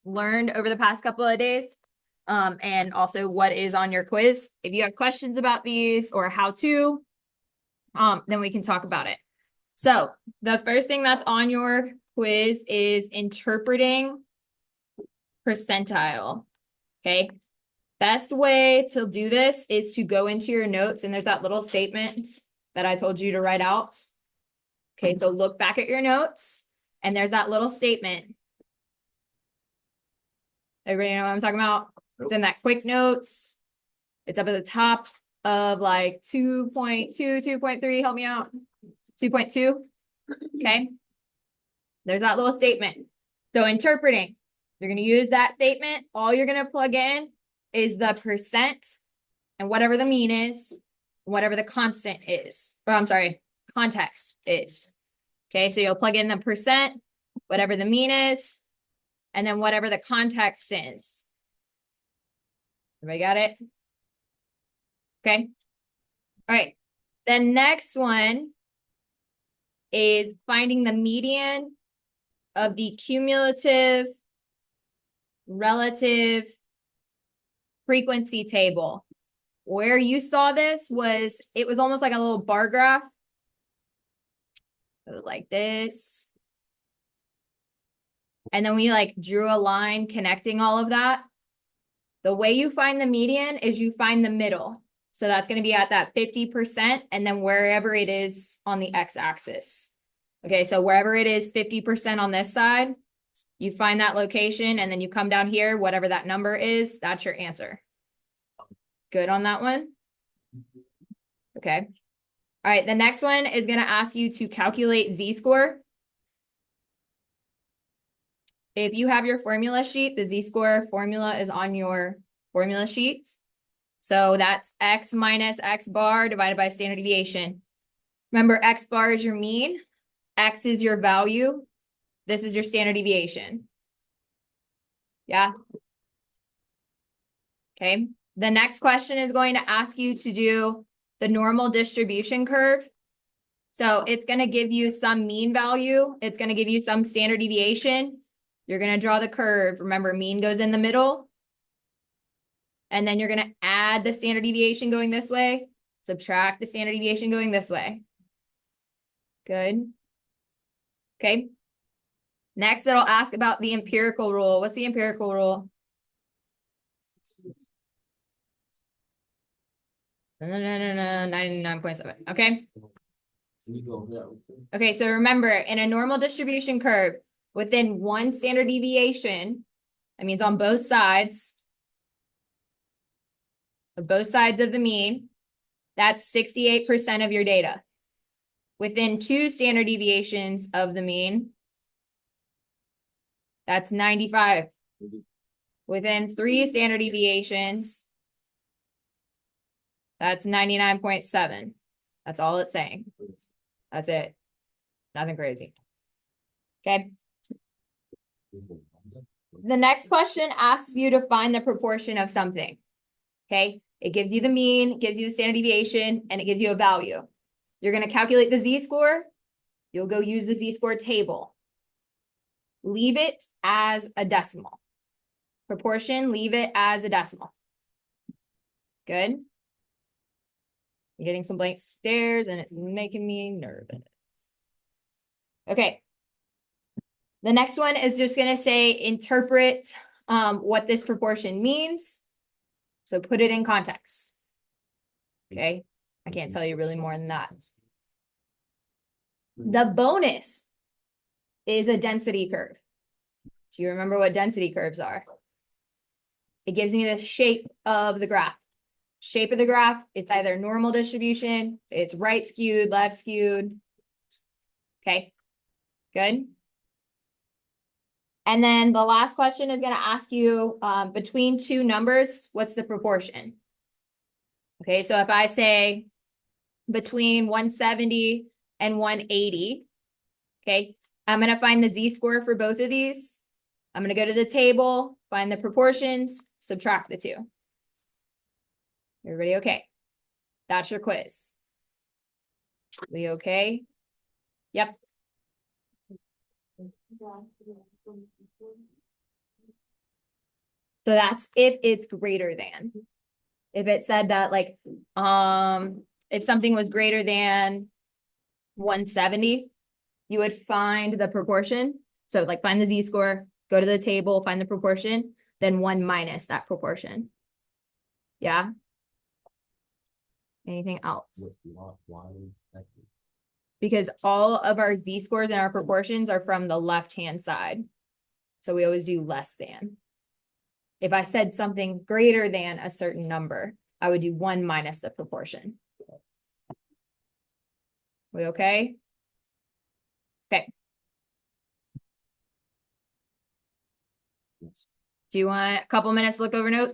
learned over the past couple of days, and also what is on your quiz. If you have questions about these or how to, then we can talk about it. So the first thing that's on your quiz is interpreting percentile. Okay. Best way to do this is to go into your notes, and there's that little statement that I told you to write out. Okay, so look back at your notes, and there's that little statement. Everybody know what I'm talking about? It's in that quick notes. It's up at the top of like 2.2, 2.3. Help me out. 2.2. Okay. There's that little statement. So interpreting, you're going to use that statement. All you're going to plug in is the percent and whatever the mean is, whatever the constant is. Or I'm sorry, context is. Okay, so you'll plug in the percent, whatever the mean is, and then whatever the context is. Everybody got it? Okay. All right. The next one is finding the median of the cumulative relative frequency table. Where you saw this was, it was almost like a little bar graph. It was like this. And then we like drew a line connecting all of that. The way you find the median is you find the middle. So that's going to be at that 50% and then wherever it is on the x-axis. Okay, so wherever it is 50% on this side, you find that location and then you come down here, whatever that number is, that's your answer. Good on that one? Okay. All right, the next one is going to ask you to calculate z-score. If you have your formula sheet, the z-score formula is on your formula sheet. So that's x minus x bar divided by standard deviation. Remember, x bar is your mean, x is your value, this is your standard deviation. Yeah? Okay. The next question is going to ask you to do the normal distribution curve. So it's going to give you some mean value. It's going to give you some standard deviation. You're going to draw the curve. Remember, mean goes in the middle. And then you're going to add the standard deviation going this way, subtract the standard deviation going this way. Good. Okay. Next, it'll ask about the empirical rule. What's the empirical rule? No, 99.7. Okay. Okay, so remember, in a normal distribution curve, within one standard deviation, that means on both sides of the mean, that's 68% of your data. Within two standard deviations of the mean, that's 95. Within three standard deviations, that's 99.7. That's all it's saying. That's it. Nothing crazy. Okay. The next question asks you to find the proportion of something. Okay. It gives you the mean, gives you the standard deviation, and it gives you a value. You're going to calculate the z-score. You'll go use the z-score table. Leave it as a decimal. Proportion, leave it as a decimal. Good. I'm getting some blank stares and it's making me nervous. Okay. The next one is just going to say interpret what this proportion means. So put it in context. Okay. I can't tell you really more than that. The bonus is a density curve. Do you remember what density curves are? It gives me the shape of the graph. Shape of the graph, it's either normal distribution, it's right skewed, left skewed. Okay, good. And then the last question is going to ask you between two numbers, what's the proportion? Okay, so if I say between 170 and 180, okay, I'm going to find the z-score for both of these. I'm going to go to the table, find the proportions, subtract the two. Everybody okay? That's your quiz. We okay? Yep. So that's if it's greater than. If it said that like, if something was greater than 170, you would find the proportion. So like find the z-score, go to the table, find the proportion, then 1 minus that proportion. Yeah. Anything else? Because all of our z-scores and our proportions are from the left-hand side. So we always do less than. If I said something greater than a certain number, I would do 1 minus the proportion. We okay? Okay. Do you want a couple minutes to look over notes?